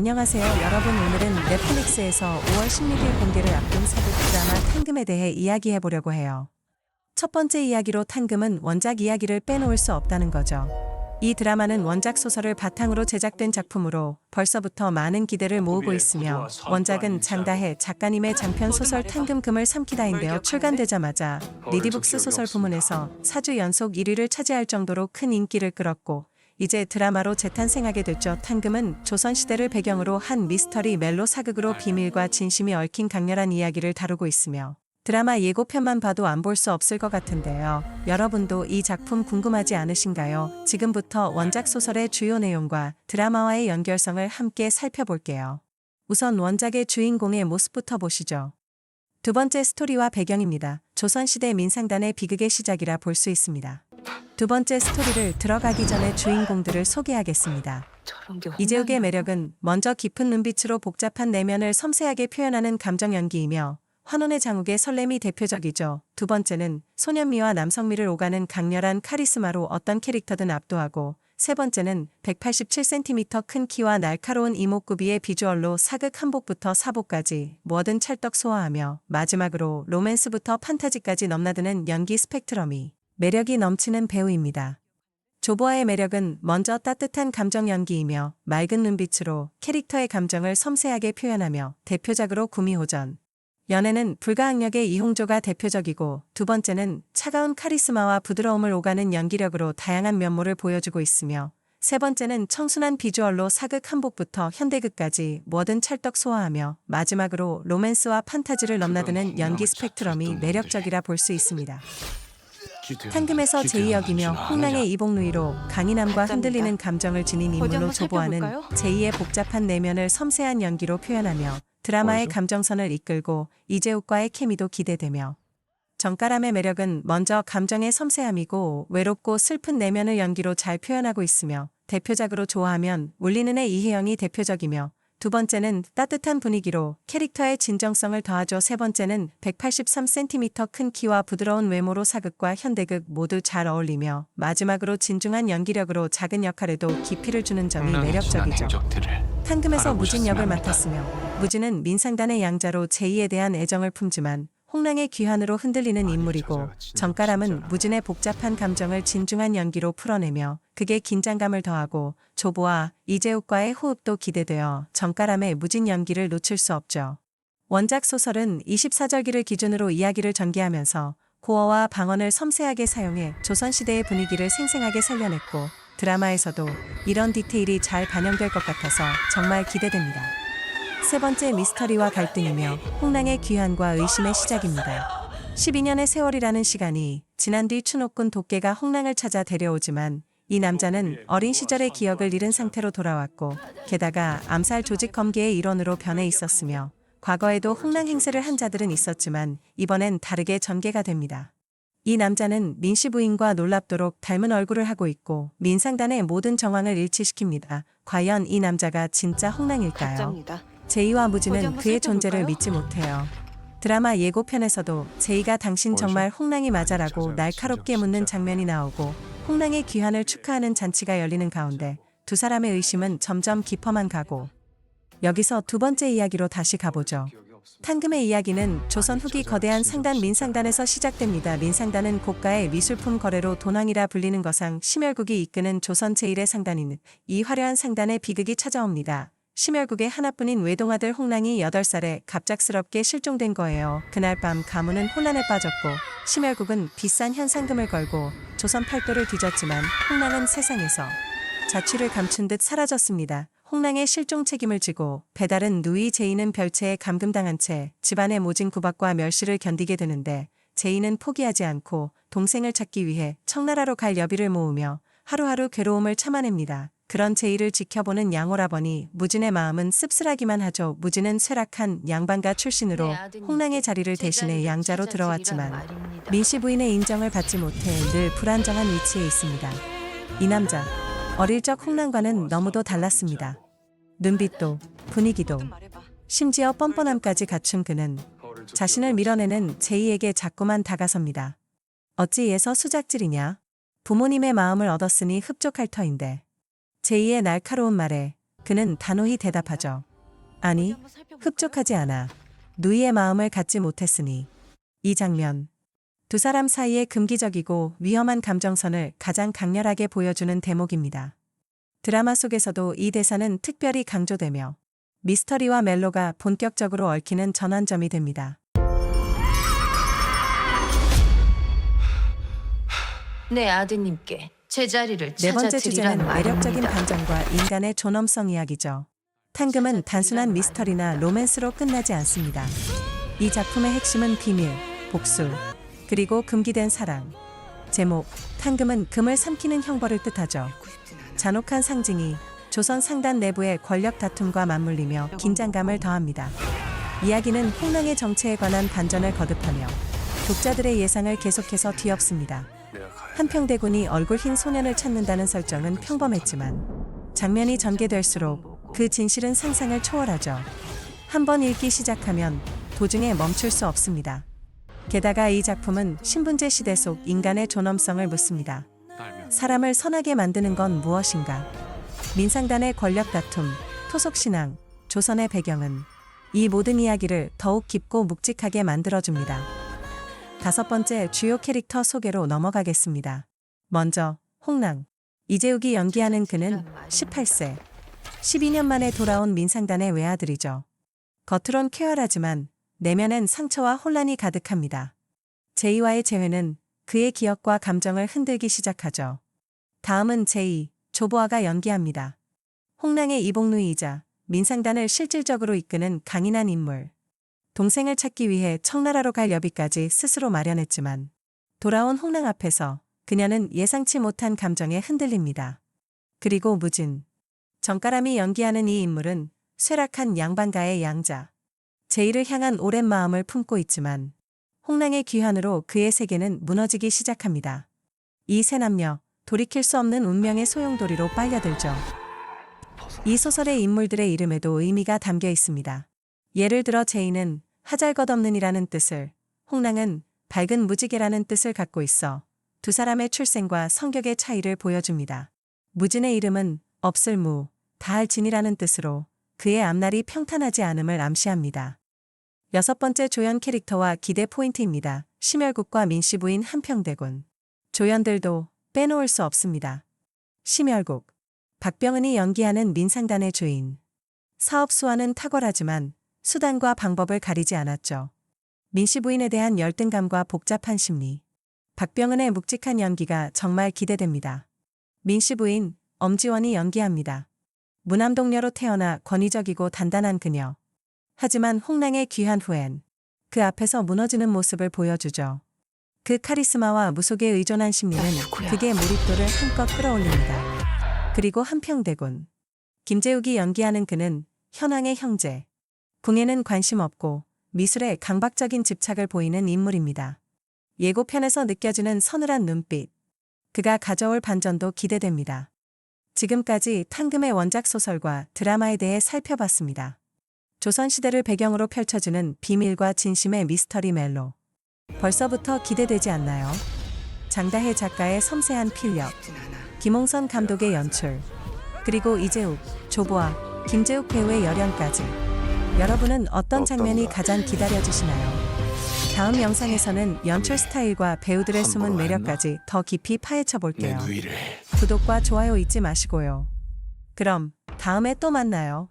안녕하세요 여러분, 오늘은 넷플릭스에서 5월 16일 공개를 앞둔 사극 드라마 탕금에 대해 이야기해보려고 해요. 첫 번째 이야기로 탕금은 원작 이야기를 빼놓을 수 없다는 거죠. 이 드라마는 원작 소설을 바탕으로 제작된 작품으로 벌써부터 많은 기대를 모으고 있으며, 원작은 장다혜 작가님의 장편 소설 탕금금을 삼키다인데요. 출간되자마자 리디북스 소설 부문에서 4주 연속 1위를 차지할 정도로 큰 인기를 끌었고, 이제 드라마로 재탄생하게 됐죠. 탕금은 조선시대를 배경으로 한 미스터리 멜로 사극으로 비밀과 진심이 얽힌 강렬한 이야기를 다루고 있으며, 드라마 예고편만 봐도 안 볼 수 없을 것 같은데요. 여러분도 이 작품 궁금하지 않으신가요? 지금부터 원작 소설의 주요 내용과 드라마와의 연결성을 함께 살펴볼게요. 우선 원작의 주인공의 모습부터 보시죠. 두 번째, 스토리와 배경입니다. 조선시대 민상단의 비극의 시작이라 볼 수 있습니다. 두 번째, 스토리를 들어가기 전에 주인공들을 소개하겠습니다. 이재욱의 매력은 먼저 깊은 눈빛으로 복잡한 내면을 섬세하게 표현하는 감정 연기이며, 환혼의 장욱의 설렘이 대표적이죠. 두 번째는 소년미와 남성미를 오가는 강렬한 카리스마로 어떤 캐릭터든 압도하고, 세 번째는 187cm 큰 키와 날카로운 이목구비의 비주얼로 사극 한복부터 사복까지 뭐든 찰떡 소화하며, 마지막으로 로맨스부터 판타지까지 넘나드는 연기 스펙트럼이 매력이 넘치는 배우입니다. 조보아의 매력은 먼저 따뜻한 감정 연기이며, 맑은 눈빛으로 캐릭터의 감정을 섬세하게 표현하며, 대표작으로 구미호전, 연애는 불가항력의 이홍조가 대표적이고, 두 번째는 차가운 카리스마와 부드러움을 오가는 연기력으로 다양한 면모를 보여주고 있으며, 세 번째는 청순한 비주얼로 사극 한복부터 현대극까지 뭐든 찰떡 소화하며, 마지막으로 로맨스와 판타지를 넘나드는 연기 스펙트럼이 매력적이라 볼 수 있습니다. 탕금에서 제2역이며 홍랑의 이복누이로 강인함과 흔들리는 감정을 지닌 인물로 조보아는 제2의 복잡한 내면을 섬세한 연기로 표현하며 드라마의 감정선을 이끌고, 이재욱과의 케미도 기대되며, 정가람의 매력은 먼저 감정의 섬세함이고 외롭고 슬픈 내면을 연기로 잘 표현하고 있으며, 대표작으로 좋아하면 울리는 애 이혜영이 대표적이며, 두 번째는 따뜻한 분위기로 캐릭터의 진정성을 더하죠. 세 번째는 183cm 큰 키와 부드러운 외모로 사극과 현대극 모두 잘 어울리며, 마지막으로 진중한 연기력으로 작은 역할에도 깊이를 주는 점이 매력적이죠. 탕금에서 무진 역을 맡았으며, 무진은 민상단의 양자로 제2에 대한 애정을 품지만 홍랑의 귀환으로 흔들리는 인물이고, 정가람은 무진의 복잡한 감정을 진중한 연기로 풀어내며 극의 긴장감을 더하고, 조보아, 이재욱과의 호흡도 기대되어 정가람의 무진 연기를 놓칠 수 없죠. 원작 소설은 24절기를 기준으로 이야기를 전개하면서 고어와 방언을 섬세하게 사용해 조선시대의 분위기를 생생하게 살려냈고, 드라마에서도 이런 디테일이 잘 반영될 것 같아서 정말 기대됩니다. 세 번째, 미스터리와 갈등이며 홍랑의 귀환과 의심의 시작입니다. 12년의 세월이라는 시간이 지난 뒤 추노꾼 독계가 홍랑을 찾아 데려오지만, 이 남자는 어린 시절의 기억을 잃은 상태로 돌아왔고, 게다가 암살 조직 검계의 일원으로 변해 있었으며, 과거에도 홍랑 행세를 한 자들은 있었지만 이번엔 다르게 전개가 됩니다. 이 남자는 민씨 부인과 놀랍도록 닮은 얼굴을 하고 있고, 민상단의 모든 정황을 일치시킵니다. 과연 이 남자가 진짜 홍랑일까요? 제이와 무진은 그의 존재를 믿지 못해요. 드라마 예고편에서도 제이가 당신 정말 홍랑이 맞아라고 날카롭게 묻는 장면이 나오고, 홍랑의 귀환을 축하하는 잔치가 열리는 가운데 두 사람의 의심은 점점 깊어만 가고, 여기서 두 번째 이야기로 다시 가보죠. 탕금의 이야기는 조선 후기 거대한 상단 민상단에서 시작됩니다. 민상단은 고가의 미술품 거래로 돈왕이라 불리는 거상 심열국이 이끄는 조선 제1의 상단인, 이 화려한 상단에 비극이 찾아옵니다. 심열국의 하나뿐인 외동아들 홍랑이 8살에 갑작스럽게 실종된 거예요. 그날 밤 가문은 혼란에 빠졌고, 심열국은 비싼 현상금을 걸고 조선 팔도를 뒤졌지만 홍랑은 세상에서 자취를 감춘 듯 사라졌습니다. 홍랑의 실종 책임을 지고 배다른 누이 제이는 별채에 감금당한 채 집안의 모진 구박과 멸시를 견디게 되는데, 제이는 포기하지 않고 동생을 찾기 위해 청나라로 갈 여비를 모으며 하루하루 괴로움을 참아냅니다. 그런 제이를 지켜보는 양오라버니 무진의 마음은 씁쓸하기만 하죠. 무진은 쇠락한 양반가 출신으로 홍랑의 자리를 대신해 양자로 들어왔지만 민씨 부인의 인정을 받지 못해 늘 불안정한 위치에 있습니다. 이 남자, 어릴 적 홍랑과는 너무도 달랐습니다. 눈빛도 분위기도 심지어 뻔뻔함까지 갖춘 그는 자신을 밀어내는 제이에게 자꾸만 다가섭니다. 어찌 얘서 수작질이냐? 부모님의 마음을 얻었으니 흡족할 터인데. 제이의 날카로운 말에 그는 단호히 대답하죠. 아니, 흡족하지 않아. 누이의 마음을 갖지 못했으니. 이 장면. 두 사람 사이의 금기적이고 위험한 감정선을 가장 강렬하게 보여주는 대목입니다. 드라마 속에서도 이 대사는 특별히 강조되며 미스터리와 멜로가 본격적으로 얽히는 전환점이 됩니다. 내 아드님께 제자리를 네 번째 주제는 찾아드리란 매력적인 말입니다. 반전과 인간의 존엄성 이야기죠. 탕금은 단순한 미스터리나 로맨스로 끝나지 않습니다. 이 작품의 핵심은 비밀, 복수, 그리고 금기된 사랑. 제목, 탕금은 금을 삼키는 형벌을 뜻하죠. 잔혹한 상징이 조선 상단 내부의 권력 다툼과 맞물리며 긴장감을 더합니다. 이야기는 홍랑의 정체에 관한 반전을 거듭하며 독자들의 예상을 계속해서 뒤엎습니다. 한평대군이 얼굴 흰 소년을 찾는다는 설정은 평범했지만 장면이 전개될수록 그 진실은 상상을 초월하죠. 한번 읽기 시작하면 도중에 멈출 수 없습니다. 게다가 이 작품은 신분제 시대 속 인간의 존엄성을 묻습니다. 사람을 선하게 만드는 건 무엇인가? 민상단의 권력 다툼, 토속신앙, 조선의 배경은 이 모든 이야기를 더욱 깊고 묵직하게 만들어줍니다. 다섯 번째 주요 캐릭터 소개로 넘어가겠습니다. 먼저 홍랑. 이재욱이 연기하는 그는 18세, 12년 만에 돌아온 민상단의 외아들이죠. 겉으론 쾌활하지만 내면엔 상처와 혼란이 가득합니다. 제이와의 재회는 그의 기억과 감정을 흔들기 시작하죠. 다음은 제이, 조보아가 연기합니다. 홍랑의 이복누이이자 민상단을 실질적으로 이끄는 강인한 인물. 동생을 찾기 위해 청나라로 갈 여비까지 스스로 마련했지만 돌아온 홍랑 앞에서 그녀는 예상치 못한 감정에 흔들립니다. 그리고 무진. 정가람이 연기하는 이 인물은 쇠락한 양반가의 양자. 제이를 향한 오랜 마음을 품고 있지만 홍랑의 귀환으로 그의 세계는 무너지기 시작합니다. 이 세 남녀, 돌이킬 수 없는 운명의 소용돌이로 빨려들죠. 이 소설의 인물들의 이름에도 의미가 담겨 있습니다. 예를 들어 제이는 하잘것없는이라는 뜻을, 홍랑은 밝은 무지개라는 뜻을 갖고 있어 두 사람의 출생과 성격의 차이를 보여줍니다. 무진의 이름은 없을 무, 다할 진이라는 뜻으로 그의 앞날이 평탄하지 않음을 암시합니다. 여섯 번째 조연 캐릭터와 기대 포인트입니다. 심열국과 민씨 부인 한평대군. 조연들도 빼놓을 수 없습니다. 심열국. 박병은이 연기하는 민상단의 주인. 사업수와는 탁월하지만 수단과 방법을 가리지 않았죠. 민씨 부인에 대한 열등감과 복잡한 심리. 박병은의 묵직한 연기가 정말 기대됩니다. 민씨 부인, 엄지원이 연기합니다. 무남동녀로 태어나 권위적이고 단단한 그녀. 하지만 홍랑의 귀환 후엔 그 앞에서 무너지는 모습을 보여주죠. 그 카리스마와 무속에 의존한 심리는 극의 몰입도를 한껏 끌어올립니다. 그리고 한평대군. 김재욱이 연기하는 그는 현황의 형제. 궁에는 관심 없고 미술에 강박적인 집착을 보이는 인물입니다. 예고편에서 느껴지는 서늘한 눈빛. 그가 가져올 반전도 기대됩니다. 지금까지 탕금의 원작 소설과 드라마에 대해 살펴봤습니다. 조선시대를 배경으로 펼쳐주는 비밀과 진심의 미스터리 멜로. 벌써부터 기대되지 않나요? 장다혜 작가의 섬세한 필력, 김홍선 감독의 연출, 그리고 이재욱, 조보아, 김재욱 배우의 열연까지. 여러분은 어떤 장면이 가장 기다려지시나요? 다음 영상에서는 연출 스타일과 배우들의 숨은 매력까지 더 깊이 파헤쳐 볼게요. 구독과 좋아요 잊지 마시고요. 그럼 다음에 또 만나요.